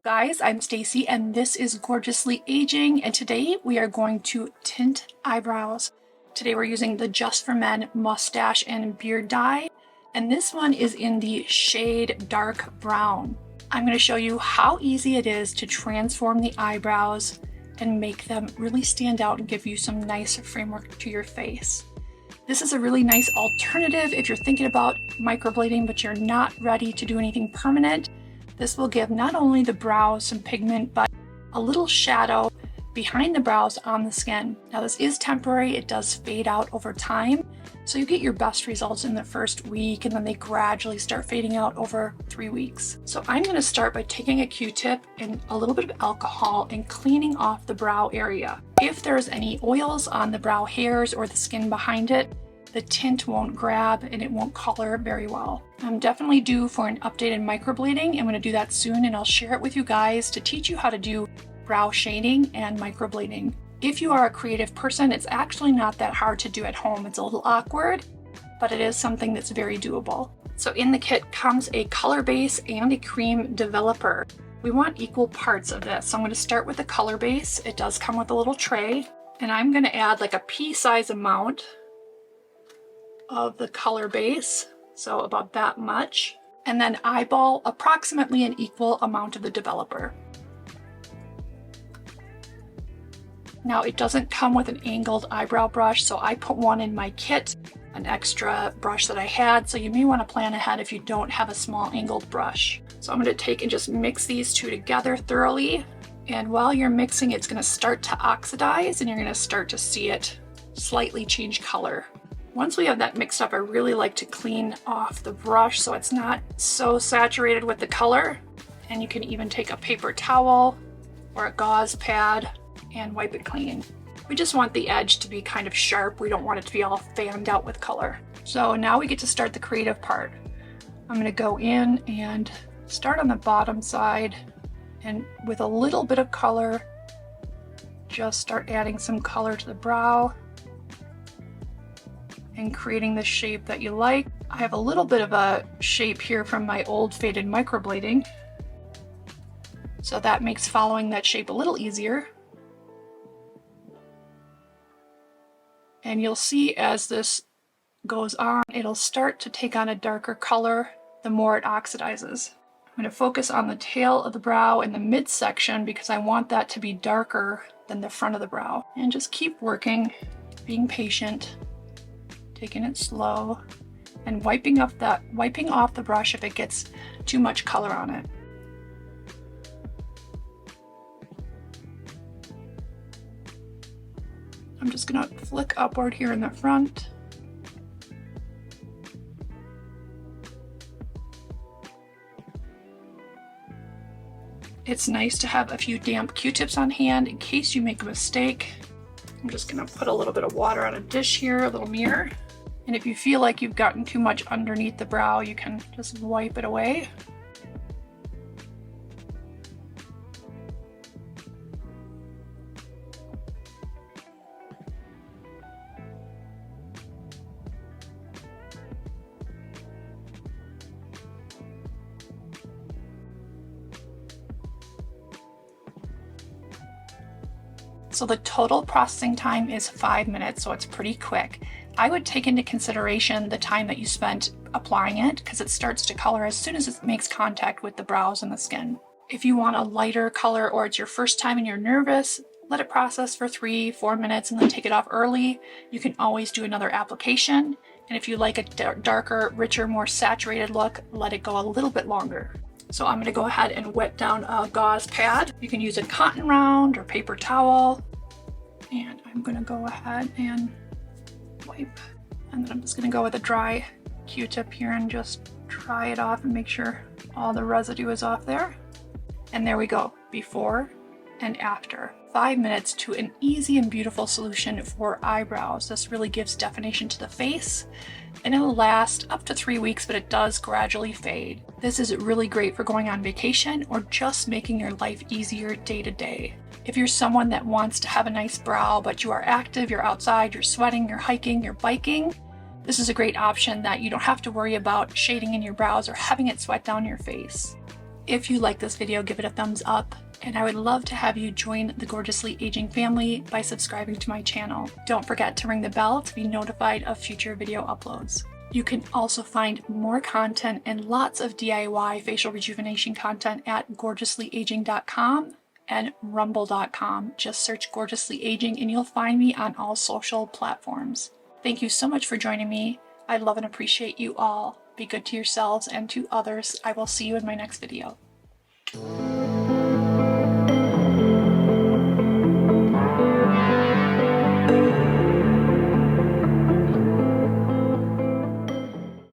Guys, I'm Stacy and this is Gorgeously Aging, and today we are going to tint eyebrows. Today we're using the Just for Men mustache and beard dye, and this one is in the shade dark brown. I'm going to show you how easy it is to transform the eyebrows and make them really stand out and give you some nice framework to your face. This is a really nice alternative if you're thinking about microblading but you're not ready to do anything permanent. This will give not only the brows some pigment, but a little shadow behind the brows on the skin. Now this is temporary, it does fade out over time, so you get your best results in the first week and then they gradually start fading out over 3 weeks. So I'm going to start by taking a Q-tip and a little bit of alcohol and cleaning off the brow area. If there's any oils on the brow hairs or the skin behind it, the tint won't grab and it won't color very well. I'm definitely due for an updated microblading. I'm going to do that soon and I'll share it with you guys to teach you how to do brow shading and microblading. If you are a creative person, it's actually not that hard to do at home. It's a little awkward, but it is something that's very doable. So in the kit comes a color base and a cream developer. We want equal parts of this. So I'm going to start with the color base. It does come with a little tray, and I'm going to add like a pea-size amount of the color base, so about that much, and then eyeball approximately an equal amount of the developer. Now it doesn't come with an angled eyebrow brush, so I put one in my kit, an extra brush that I had, so you may want to plan ahead if you don't have a small angled brush. So I'm going to take and just mix these two together thoroughly, and while you're mixing it's going to start to oxidize and you're going to start to see it slightly change color. Once we have that mixed up, I really like to clean off the brush so it's not so saturated with the color. And you can even take a paper towel or a gauze pad and wipe it clean. We just want the edge to be kind of sharp. We don't want it to be all fanned out with color. So now we get to start the creative part. I'm going to go in and start on the bottom side, and with a little bit of color, just start adding some color to the brow and creating the shape that you like. I have a little bit of a shape here from my old faded microblading, so that makes following that shape a little easier. And you'll see as this goes on, it'll start to take on a darker color the more it oxidizes. I'm going to focus on the tail of the brow and the midsection because I want that to be darker than the front of the brow. And just keep working, being patient, taking it slow, and wiping off the brush if it gets too much color on it. I'm just gonna flick upward here in the front. It's nice to have a few damp Q-tips on hand in case you make a mistake. I'm just gonna put a little bit of water on a dish here, a little mirror. And if you feel like you've gotten too much underneath the brow, you can just wipe it away. So the total processing time is 5 minutes, so it's pretty quick. I would take into consideration the time that you spent applying it because it starts to color as soon as it makes contact with the brows and the skin. If you want a lighter color or it's your first time and you're nervous, let it process for 3-4 minutes and then take it off early. You can always do another application. And if you like a darker, richer, more saturated look, let it go a little bit longer. So I'm going to go ahead and wet down a gauze pad. You can use a cotton round or paper towel. And I'm going to go ahead and wipe. And then I'm just going to go with a dry Q-tip here and just dry it off and make sure all the residue is off there. And there we go, before and after. 5 minutes to an easy and beautiful solution for eyebrows. This really gives definition to the face, and it'll last up to 3 weeks, but it does gradually fade. This is really great for going on vacation or just making your life easier day to day. If you're someone that wants to have a nice brow, but you are active, you're outside, you're sweating, you're hiking, you're biking, this is a great option that you don't have to worry about shading in your brows or having it sweat down your face. If you like this video, give it a thumbs up, and I would love to have you join the Gorgeously Aging family by subscribing to my channel. Don't forget to ring the bell to be notified of future video uploads. You can also find more content and lots of DIY facial rejuvenation content at gorgeouslyaging.com and rumble.com. Just search Gorgeously Aging and you'll find me on all social platforms. Thank you so much for joining me. I love and appreciate you all. Be good to yourselves and to others. I will see you in my next video.